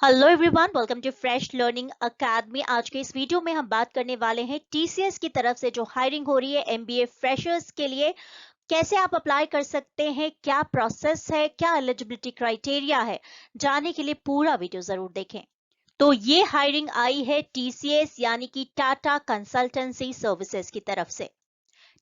Hello everyone, welcome to Fresh Learning Academy. आज के इस वीडियो में हम बात करने वाले हैं टीसीएस की तरफ से जो हायरिंग हो रही है एमबीए फ्रेशर्स के लिए। कैसे आप अप्लाई कर सकते हैं, क्या प्रोसेस है, क्या एलिजिबिलिटी क्राइटेरिया है, जानने के लिए पूरा वीडियो जरूर देखें। तो ये हायरिंग आई है टीसीएस यानी कि टाटा कंसल्टेंसी सर्विसेज की तरफ से।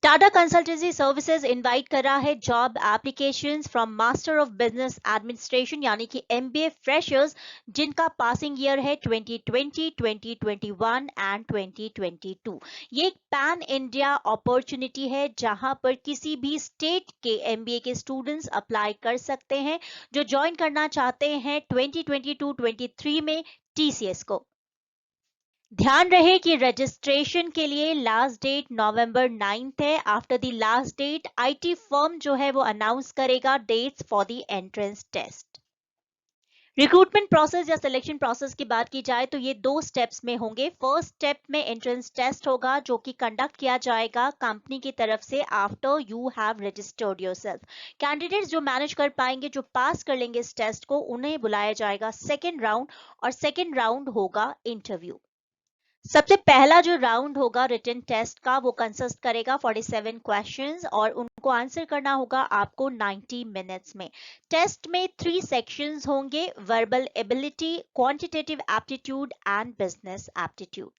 टाटा कंसल्टेंसी सर्विसेज इनवाइट कर रहा है job applications from master of business administration यानी कि एमबीए फ्रेशर्स जिनका पासिंग ईयर है 2020, 2021 एंड 2022। ये एक पैन इंडिया अपॉर्चुनिटी है जहां पर किसी भी स्टेट के एमबीए के स्टूडेंट्स अप्लाई कर सकते हैं जो ज्वाइन करना चाहते हैं 2022-23 में टीसीएस को। ध्यान रहे कि रजिस्ट्रेशन के लिए लास्ट डेट नवंबर 9 है। After the last date IT firm जो है वो अनाउंस करेगा dates for the entrance test. Recruitment process या सिलेक्शन प्रोसेस की बात की जाए तो ये दो स्टेप्स में होंगे। फर्स्ट स्टेप में एंट्रेंस टेस्ट होगा जो कि कंडक्ट किया जाएगा कंपनी की तरफ से after you have registered yourself. Candidates जो मैनेज कर पाएंगे, जो पास कर लेंगे इस टेस्ट को, उन्हें बुलाया जाएगा सेकेंड राउंड, और सेकेंड राउंड होगा इंटरव्यू। सबसे पहला जो राउंड होगा रिटन टेस्ट का वो कंसिस्ट करेगा 47 क्वेश्चंस और उनको आंसर करना होगा आपको 90 मिनट्स में। टेस्ट में 3 सेक्शंस होंगे: verbal ability, quantitative aptitude and business aptitude.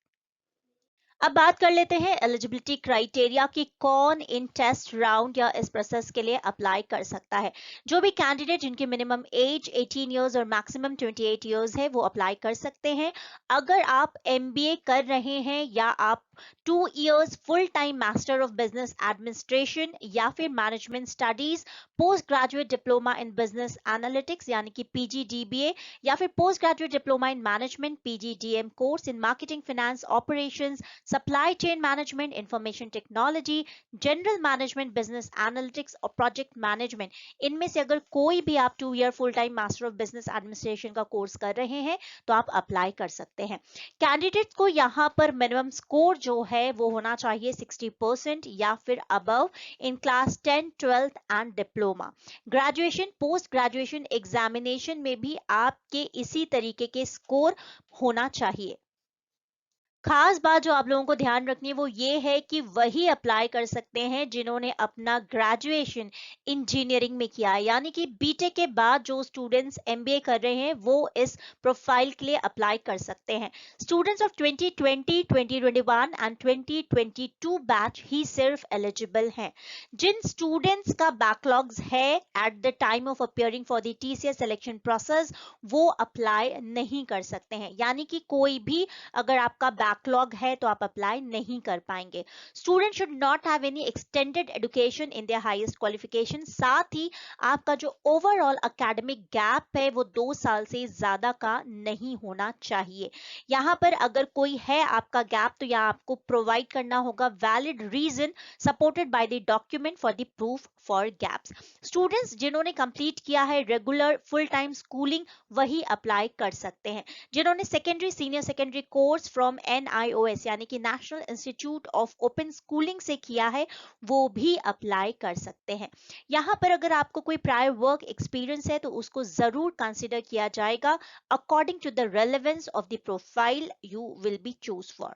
अब बात कर लेते हैं एलिजिबिलिटी क्राइटेरिया कि कौन इन टेस्ट राउंड या इस प्रोसेस के लिए अप्लाई कर सकता है। जो भी कैंडिडेट जिनकी मिनिमम एज 18 इयर्स और मैक्सिमम 28 इयर्स है वो अप्लाई कर सकते हैं। अगर आप एमबीए कर रहे हैं या आप 2 years full time master of business administration या फिर management studies, post graduate diploma in business analytics यानी कि पीजीडीबीए, या फिर post graduate diploma in management PGDM course in marketing finance operations, supply chain management, information technology, general management, business analytics और project management, इनमें से अगर कोई भी आप 2 year full time master of business administration का कोर्स कर रहे हैं तो आप अप्लाई कर सकते हैं। कैंडिडेट को यहाँ पर मिनिमम स्कोर जो है वो होना चाहिए 60% या फिर above in class 10, 12th and diploma. Graduation, post graduation examination में भी आपके इसी तरीके के स्कोर होना चाहिए। खास बात जो आप लोगों को ध्यान रखनी है वो ये है कि वही अप्लाई कर सकते हैं जिन्होंने अपना ग्रेजुएशन इंजीनियरिंग में किया है, यानी कि बीटेक के बाद जो स्टूडेंट्स एमबीए कर रहे हैं वो इस प्रोफाइल के लिए अप्लाई कर सकते हैं। स्टूडेंट्स ऑफ 2020, 2021 एंड 2022 बैच ही सिर्फ एलिजिबल हैं। जिन स्टूडेंट्स का बैकलॉग्स है at the time of appearing for the TCS selection process वो अप्लाई नहीं कर सकते हैं, यानी कि कोई भी अगर आपका बैकलॉग है तो आप अप्लाई नहीं कर पाएंगे। Student should not have any extended education in their highest qualification. साथ ही आपका जो ओवरऑल एकेडमिक गैप है वो 2 साल से ज्यादा का नहीं होना चाहिए। यहाँ पर अगर कोई है आपका गैप तो यहाँ आपको प्रोवाइड करना होगा valid reason supported by the document for the proof for gaps. Students जिन्होंने कंप्लीट किया है रेगुलर फुल टाइम स्कूलिंग वही अप्लाई कर सकते हैं। जिन्होंने secondary, senior secondary course from NIOS यानी कि National Institute of Open Schooling से किया है वो भी अप्लाई कर सकते हैं। यहाँ पर अगर आपको कोई प्रायर वर्क एक्सपीरियंस है तो उसको जरूर कंसिडर किया जाएगा according to the relevance of the profile you will be choose for.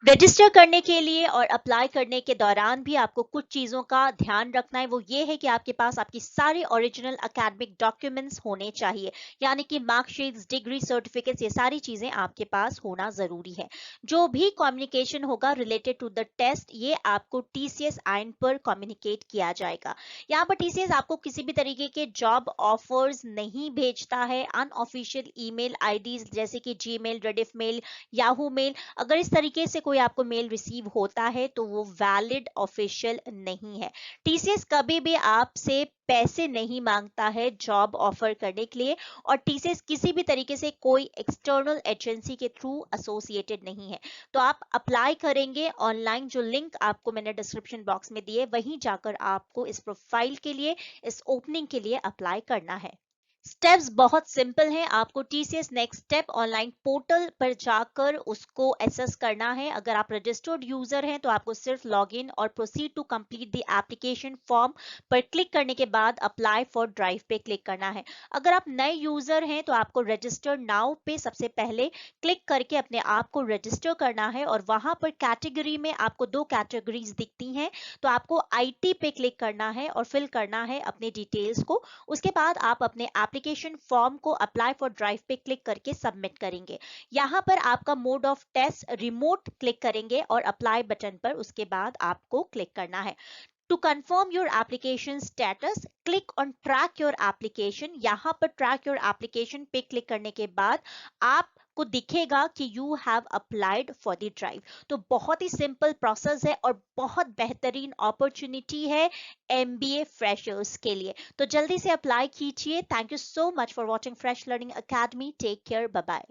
Register करने के लिए और अप्लाई करने के दौरान भी आपको कुछ चीजों का ध्यान रखना है। वो ये है कि आपके पास आपकी सारी ओरिजिनल एकेडमिक डॉक्यूमेंट्स होने चाहिए, यानी कि मार्कशीट्स, डिग्री, सर्टिफिकेट्स, ये सारी चीजें आपके पास होना जरूरी है। जो भी कम्युनिकेशन होगा रिलेटेड टू द टेस्ट ये आपको टीसीएस आइन पर कम्युनिकेट किया जाएगा। यहाँ पर टीसीएस आपको किसी भी तरीके के जॉब ऑफर्स नहीं भेजता है। अनऑफिशियल ईमेल आईडीज जैसे कि Gmail, Rediff mail, Yahoo mail, अगर इस तरीके से कोई आपको मेल रिसीव होता है तो वो वैलिड ऑफिशियल नहीं है। टीसीएस कभी भी आपसे पैसे नहीं मांगता है जॉब ऑफर करने के लिए, और टीसीएस किसी भी तरीके से कोई एक्सटर्नल एजेंसी के थ्रू एसोसिएटेड नहीं है। तो आप अप्लाई करेंगे ऑनलाइन, जो लिंक आपको मैंने डिस्क्रिप्शन बॉक्स में दिए वहीं जाकर आपको इस प्रोफाइल के लिए, इस ओपनिंग के लिए अप्लाई करना है। स्टेप्स बहुत सिंपल हैं। आपको TCS next step online portal पर जाकर उसको एसेस करना है। अगर आप रजिस्टर्ड यूजर हैं तो आपको सिर्फ लॉगिन और proceed to complete the application form पर क्लिक करने के बाद अप्लाई फॉर ड्राइव पे क्लिक करना है। अगर आप नए यूजर हैं तो आपको रजिस्टर नाउ पे सबसे पहले क्लिक करके अपने आप को रजिस्टर करना है और वहां पर कैटेगरी में आपको दो कैटेगरीज दिखती हैं, तो आपको आईटी पे क्लिक करना है और फिल करना है अपने डिटेल्स को। उसके बाद आप अपने एप्लीकेशन फॉर्म को अप्लाई फॉर ड्राइव पे क्लिक करके सबमिट करेंगे। यहाँ पर आपका mode of test remote click करेंगे और अप्लाई बटन पर उसके बाद आपको क्लिक करना है। To confirm your application status, click on track your application। यहाँ पर track your application पे क्लिक करने के बाद आपको दिखेगा कि you have applied for the drive। तो बहुत ही सिंपल प्रोसेस है और बहुत बेहतरीन अपॉर्चुनिटी है एमबीए फ्रेशर्स के लिए। तो जल्दी से अप्लाई कीजिए। Thank you so much for watching Fresh Learning Academy. Take care, bye bye.